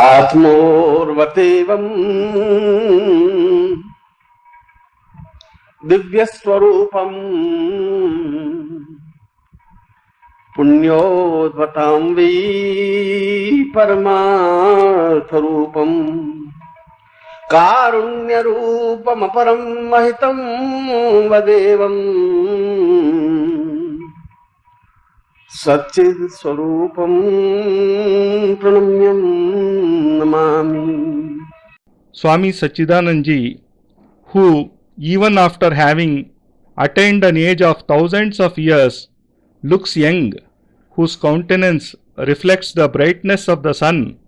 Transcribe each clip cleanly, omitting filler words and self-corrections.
आत्मोर्वतेवं दिव्यस्वरूपं पुण्योद्भतां why परमार्थरूपं कारुण्यरूपमपरं महितं वदेवम् सच्चित्स्वरूपं प्रणम्यं Namami. Swami Sachidanand who, even after having attained an age of thousands of years, looks young, whose countenance reflects the brightness of the sun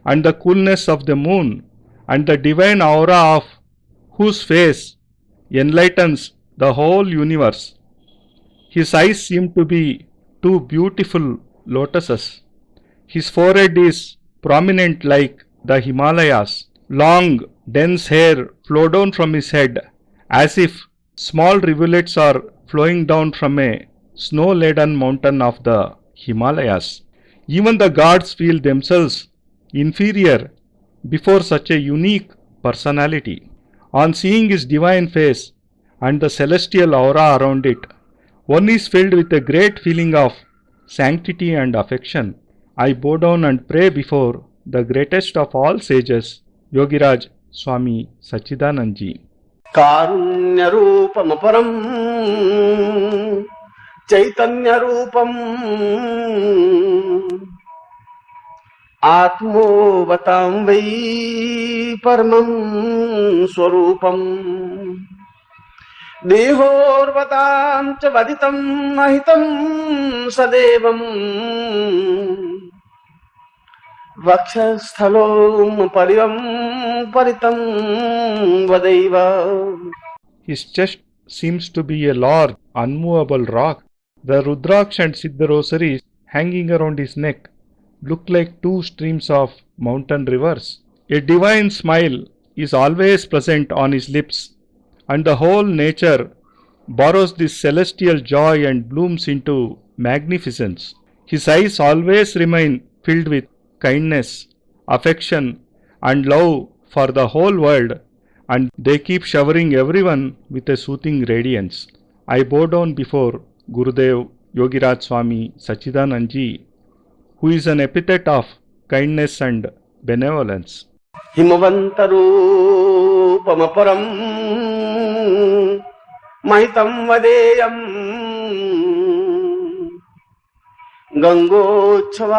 and the coolness of the moon, and the divine aura of whose face enlightens the whole universe. His eyes seem to be two beautiful lotuses. His forehead is prominent like the Himalayas. Long, dense hair flow down from his head as if small rivulets are flowing down from a snow-laden mountain of the Himalayas. Even the gods feel themselves inferior before such a unique personality. On seeing his divine face and the celestial aura around it, one is filled with a great feeling of sanctity and affection. I bow down and pray before the greatest of all sages, Yogiraj Swami Sachidanand. कारुण्यरूपमपरं चैतन्यरूपम् आत्मोवतां वै परमं स्वरूपम् देहोर्वतां च वदितं महितं सदेवम् वक्षस्थलं परितं वदैव. His chest seems to be a large, unmovable rock. The Rudraksh and Siddha rosaries hanging around his neck look like two streams of mountain rivers. A divine smile is always present on his lips, and the whole nature borrows this celestial joy and blooms into magnificence. His eyes always remain filled with kindness, affection, and love for the whole world, and they keep showering everyone with a soothing radiance. I bow down before Gurudev Yogiraj Swami Sachidanand, who is an epithet of kindness and benevolence. हिमवन्तरूपमपरं महितं वदेयम् गङ्गोच्छ्वाससरितम्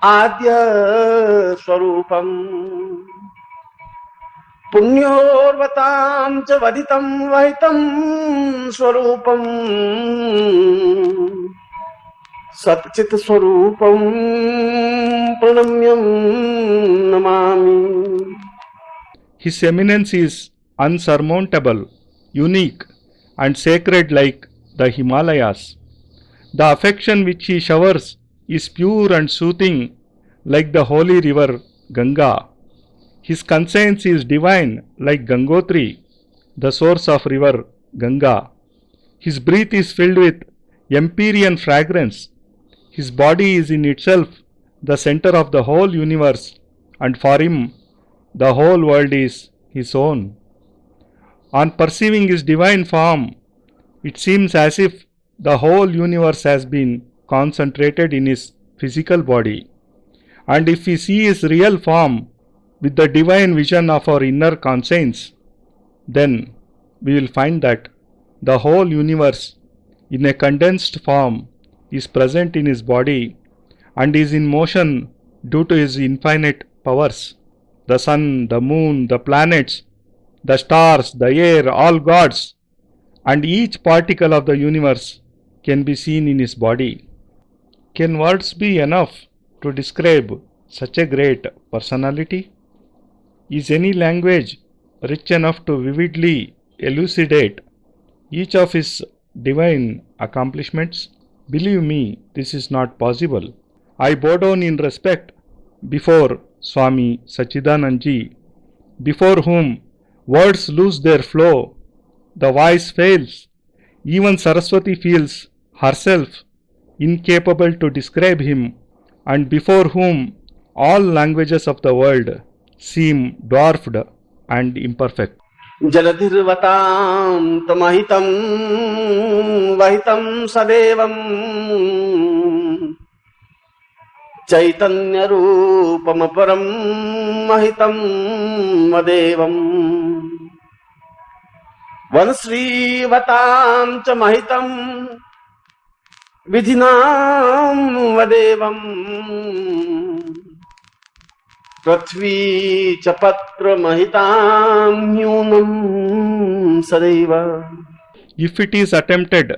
आद्य स्वरूपम् पुण्योर्वतां च वदितं वहितं स्वरूपम् सच्चित् स्वरूपं प्रणम्यं Namami. His eminence is unsurmountable, unique, and sacred like the Himalayas. The affection which he showers is pure and soothing like the holy river Ganga. His conscience is divine like Gangotri, the source of river Ganga. His breath is filled with empyrean fragrance. His body is in itself the center of the whole universe, and for him the whole world is his own. On perceiving his divine form, it seems as if the whole universe has been concentrated in his physical body. And if we see his real form with the divine vision of our inner conscience, then we will find that the whole universe in a condensed form is present in his body and is in motion due to his infinite powers. The sun, the moon, the planets, the stars, the air, all gods, and each particle of the universe can be seen in his body. Can words be enough to describe such a great personality? Is any language rich enough to vividly elucidate each of his divine accomplishments? Believe me, this is not possible. I bow down in respect before Swami Sachidanand, before whom words lose their flow, the voice fails, even Saraswati feels herself incapable to describe him and before whom all languages of the world seem dwarfed and imperfect. जलधिर्वतां तमहितं वहितं सदेवम् चैतन्यरूपमपरं महितं वदेवम् वनश्रीवतां च महितं विधिनां वदेवम् पृथ्वी च पत्रमहितां न्यूनं सदैव. If it is attempted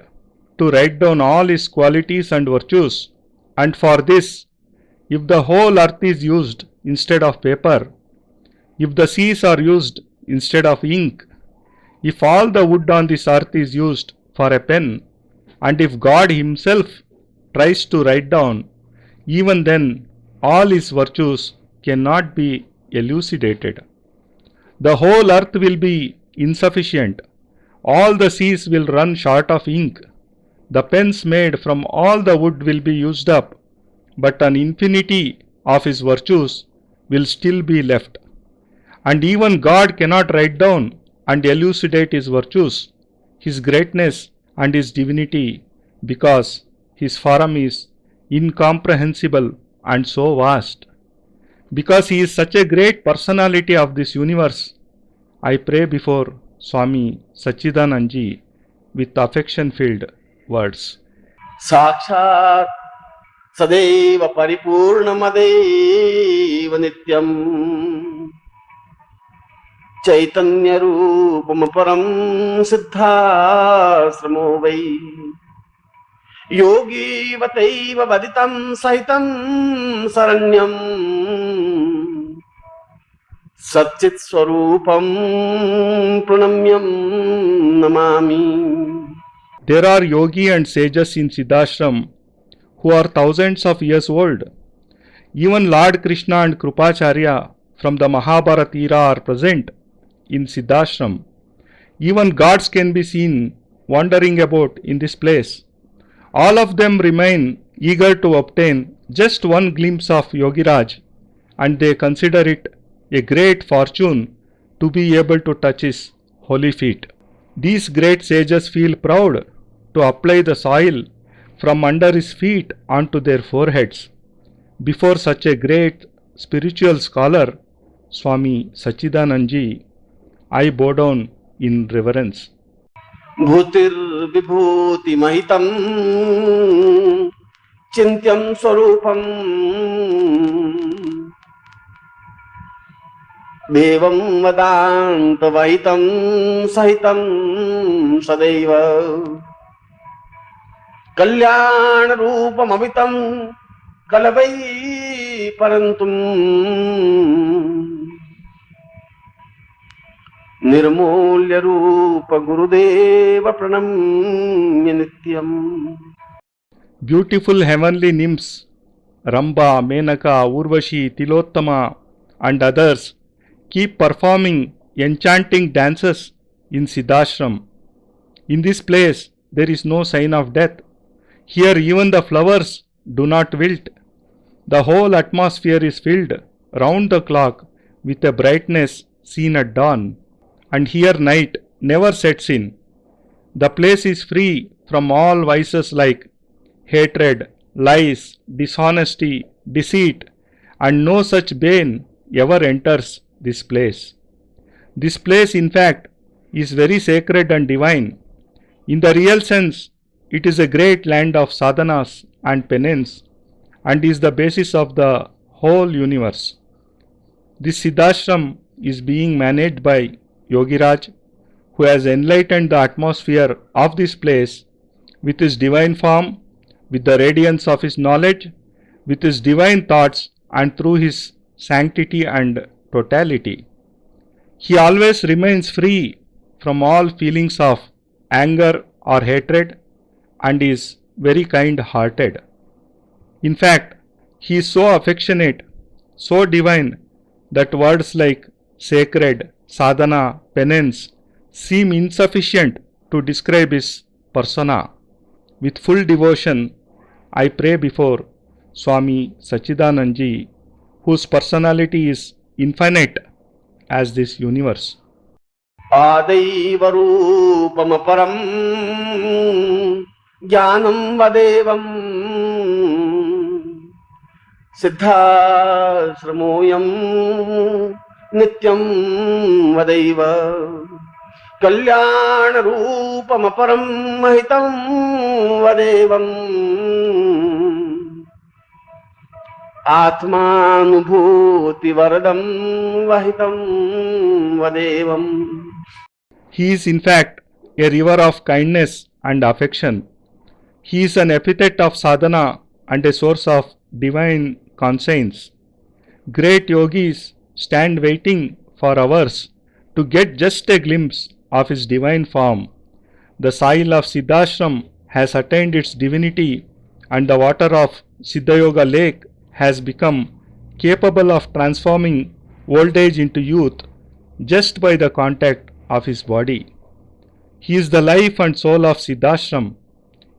to write down all his qualities and virtues, and for this, if the whole earth is used instead of paper, if the seas are used instead of ink, if all the wood on this earth is used for a pen, and if God Himself tries to write down, even then all His virtues cannot be elucidated. The whole earth will be insufficient. All the seas will run short of ink. The pens made from all the wood will be used up, but an infinity of His virtues will still be left. And even God cannot write down and elucidate His virtues, His greatness and His divinity, because His forum is incomprehensible and so vast. Because He is such a great personality of this universe, I pray before Swami Sachidanandji with affection-filled words. साक्षात् सदैव परिपूर्णमदेव नित्यम् चैतन्यरूपमपरं सिद्धाश्रमो वै योगीवतैव वदितं सहितं शरण्यम् सच्चित् स्वरूपं प्रणम्यं Namami. There are yogi and sages in Siddhashram who are thousands of years old. Even Lord Krishna and Krupacharya from the Mahabharata era are present in Siddhashram. Even gods can be seen wandering about in this place. All of them remain eager to obtain just one glimpse of Yogiraj, and they consider it a great fortune to be able to touch his holy feet. These great sages feel proud to apply the soil from under his feet onto their foreheads. Before such a great spiritual scholar, Swami Sachidanandji, I bow down in reverence. भूतिर्विभूतिमहितं चिन्त्यं स्वरूपम् देवं वदान्तवहितं सहितं सदैव कल्याणरूपममितं कलवै परन्तु निर्मूल्य रूप गुरुदेव प्रणम्य नित्यम्. Beautiful heavenly nymphs, Ramba, Menaka, Urvashi, Tilottama, and others keep performing enchanting dances in Siddhashram. In this place, there is no sign of death. Here, even the flowers do not wilt. The whole atmosphere is filled round the clock with a brightness seen at dawn. And here night never sets in. The place is free from all vices like hatred, lies, dishonesty, deceit, and no such bane ever enters this place. This place, in fact, is very sacred and divine. In the real sense, it is a great land of sadhanas and penance, and is the basis of the whole universe. This Siddhashram is being managed by Yogiraj, who has enlightened the atmosphere of this place with his divine form, with the radiance of his knowledge, with his divine thoughts, and through his sanctity and totality. He always remains free from all feelings of anger or hatred and is very kind-hearted. In fact, he is so affectionate, so divine, that words like sacred, sadhana, penance seem insufficient to describe his persona. With full devotion, I pray before Swami Sachidanand, whose personality is infinite as this universe. आदैव रूपमपरम् ज्ञानं वदेवम् सिद्धाश्रमोऽयं नित्यं वदैव कल्याणरूपमपरं महितं वदेवम् आत्मानुभूतिवरदं वहितं वदेवम्. He is in fact a river of kindness and affection. He is an epithet of sadhana and a source of divine conscience. Great yogis stand waiting for hours to get just a glimpse of his divine form. The soil of Siddhashram has attained its divinity, and the water of Siddhayoga lake has become capable of transforming old age into youth just by the contact of his body. He is the life and soul of Siddhashram.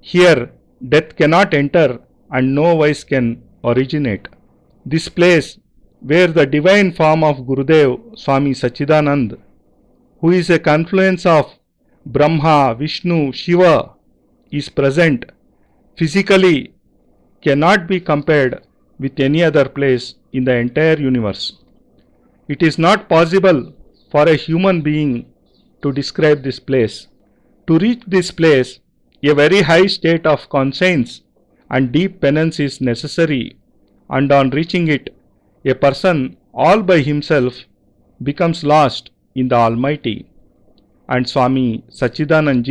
Here death cannot enter and no vice can originate. This place where the divine form of Gurudev Swami Sachidanand, who is a confluence of Brahma, Vishnu, Shiva, is present, physically cannot be compared with any other place in the entire universe. It is not possible for a human being to describe this place. To reach this place, a very high state of conscience and deep penance is necessary, and on reaching it, a person all by himself becomes lost in the Almighty. And Swami Sachidanand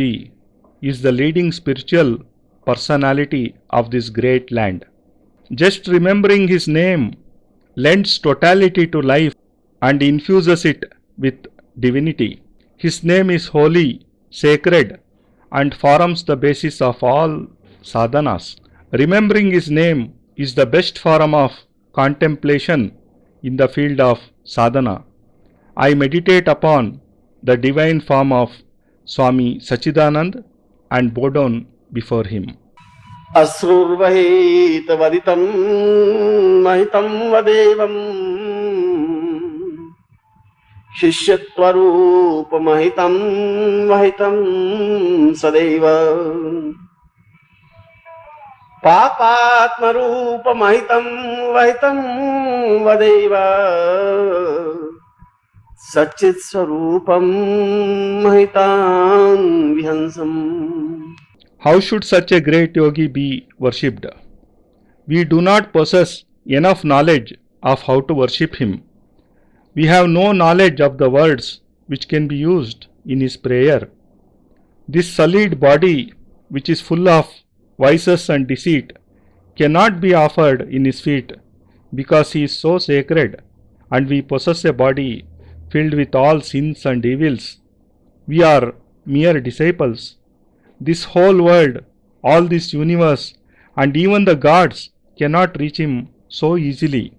is the leading spiritual personality of this great land. Just remembering his name lends totality to life and infuses it with divinity. His name is holy, sacred, and forms the basis of all sadhanas. Remembering his name is the best form of contemplation in the field of sadhana. I meditate upon the divine form of Swami Sachidanand and bow down before him. अश्रुर्वहेत वदितं महितं वदेवम् शिष्यत्वरूपमहितं वहितं सदैव पापात्मरूपमहितं वहितं वदेव सच्चित्स्वरूपं महितां विहंसम्. How should such a great yogi be worshipped? We do not possess enough knowledge of how to worship him. We have no knowledge of the words which can be used in his prayer. This solid body, which is full of vices and deceit, cannot be offered in his feet because he is so sacred, and we possess a body filled with all sins and evils. We are mere disciples. This whole world, all this universe, and even the gods cannot reach him so easily.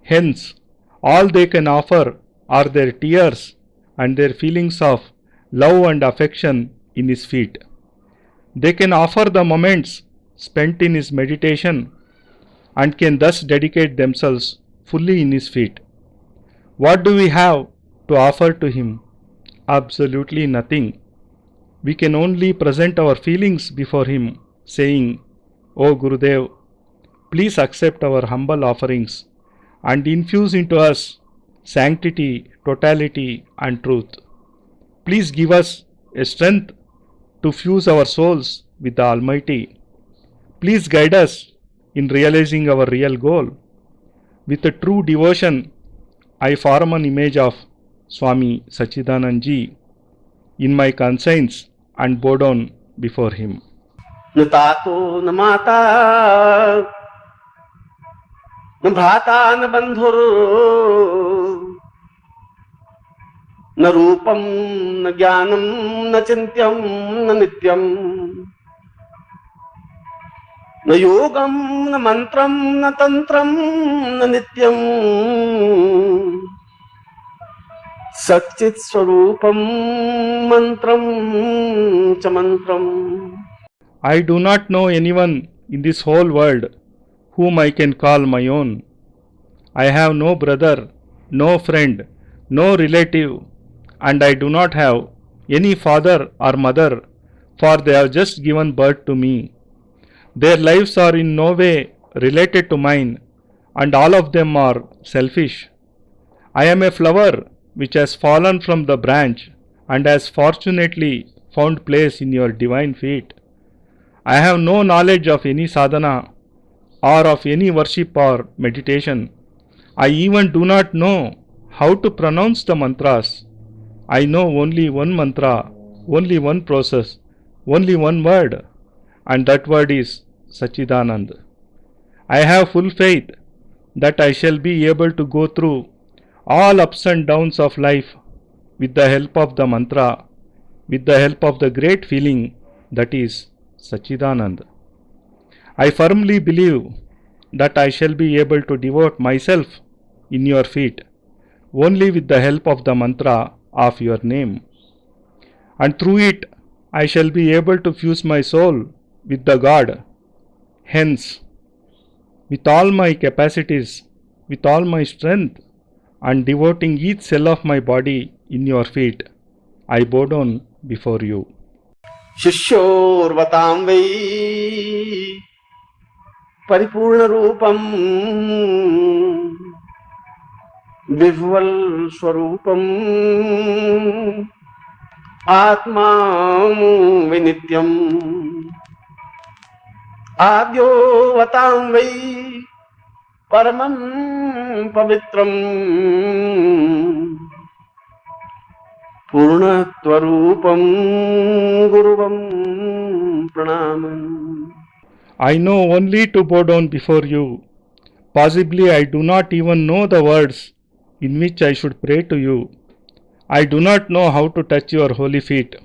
Hence, all they can offer are their tears and their feelings of love and affection in his feet. They can offer the moments spent in his meditation and can thus dedicate themselves fully in his feet. What do we have to offer to him? Absolutely nothing. We can only present our feelings before him, saying, O Gurudev, please accept our humble offerings and infuse into us sanctity, totality, and truth. Please give us a strength to fuse our souls with the Almighty. Please guide us in realizing our real goal. With a true devotion, I form an image of Swami Sachidanand in my conscience and bow down before him. न तातो न माता न भ्राता न बंधुर न रूपम न ज्ञानम न चिंत्यम न नित्यम न योगम न मंत्रम न तंत्रम न नित्यम सच्चित् स्वरूपम मंत्रम च मंत्रम. I do not know anyone in this whole world whom I can call my own. I have no brother, no friend, no relative, and I do not have any father or mother, for they have just given birth to me. Their lives are in no way related to mine, and all of them are selfish. I am a flower which has fallen from the branch and has fortunately found place in your divine feet. I have no knowledge of any sadhana or of any worship or meditation. I even do not know how to pronounce the mantras. I know only one mantra, only one process, only one word, and that word is Sachidanand. I have full faith that I shall be able to go through all ups and downs of life with the help of the mantra, with the help of the great feeling that is Sachidanand. I firmly believe that I shall be able to devote myself in your feet only with the help of the mantra of your name, and through it I shall be able to fuse my soul with the God. Hence, with all my capacities, with all my strength, and devoting each cell of my body in your feet, I bow down before you. शिष्योर्वतां वै परिपूर्णरूपम् विह्वल स्वरूपम् आत्मा विनित्यम् आद्योवतां वै परमं पवित्रम् पूर्णत्वरूपं गुरुवं प्रणमामि. I know only to bow down before you. Possibly I do not even know the words in which I should pray to you. I do not know how to touch your holy feet,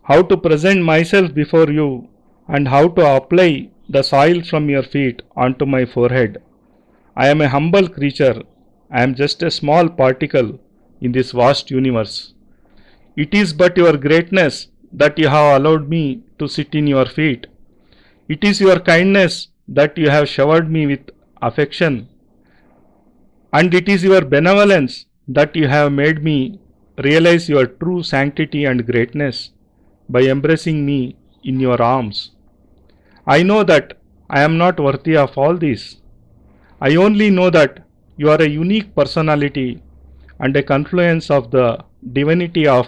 how to present myself before you, and how to apply the soil from your feet onto my forehead. I am a humble creature. I am just a small particle in this vast universe. It is but your greatness that you have allowed me to sit in your feet. It is your kindness that you have showered me with affection, and it is your benevolence that you have made me realize your true sanctity and greatness by embracing me in your arms. I know that I am not worthy of all this. I only know that you are a unique personality and a confluence of the divinity of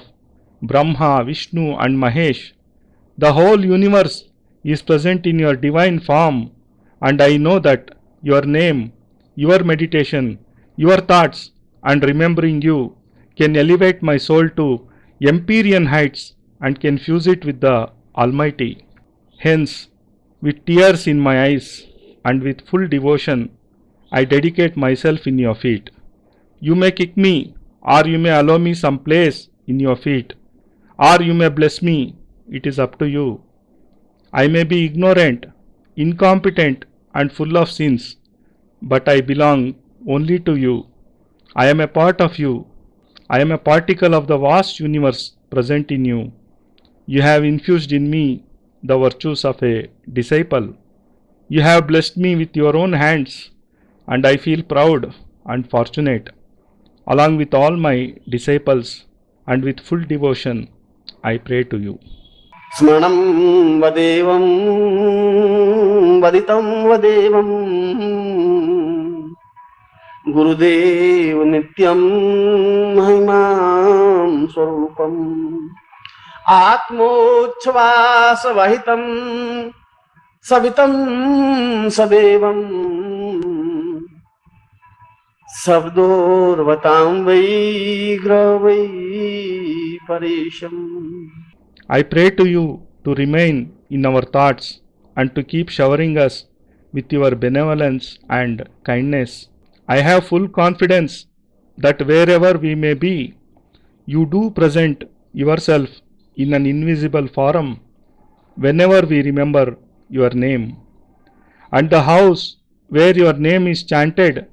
Brahma, Vishnu, and Mahesh. The whole universe is present in your divine form, and I know that your name, your meditation, your thoughts, and remembering you can elevate my soul to empyrean heights and can fuse it with the Almighty. Hence, with tears in my eyes and with full devotion, I dedicate myself in your feet. You may kick me, or you may allow me some place in your feet, or you may bless me. It is up to you. I may be ignorant, incompetent, and full of sins, but I belong only to you. I am a part of you. I am a particle of the vast universe present in you. You have infused in me the virtues of a disciple. You have blessed me with your own hands, and I feel proud and fortunate. Along with all my disciples and with full devotion, I pray to you. स्मरणं वदेवं वदितं वदेवं गुरुदेव नित्यं महिमां स्वरूपम् आत्मोच्छ्वासवहितं सवितं सदैवं शब्दोर्वतां वै ग्रवै परेशम्. I pray to you to remain in our thoughts and to keep showering us with your benevolence and kindness. I have full confidence that wherever we may be, you do present yourself in an invisible form whenever we remember your name. And the house where your name is chanted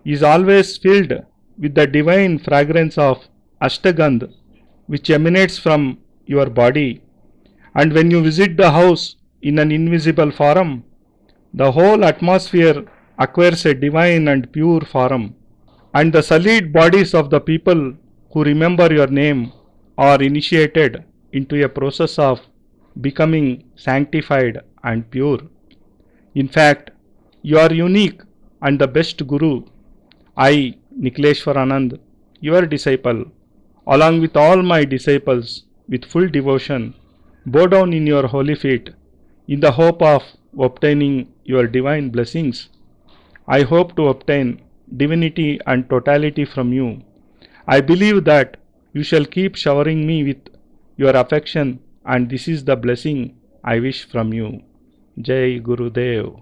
is always filled with the divine fragrance of Ashtagandh, which emanates from your body. And when you visit the house in an invisible form, The whole atmosphere acquires a divine and pure form, and the sullied bodies of the people who remember your name are initiated into a process of becoming sanctified and pure. In fact, you are unique and the best Guru. I, Nikleshwar Anand, your disciple, along with all my disciples, with full devotion, bow down in your holy feet in the hope of obtaining your divine blessings. I hope to obtain divinity and totality from you. I believe that you shall keep showering me with your affection, and this is the blessing I wish from you. Jai Gurudev.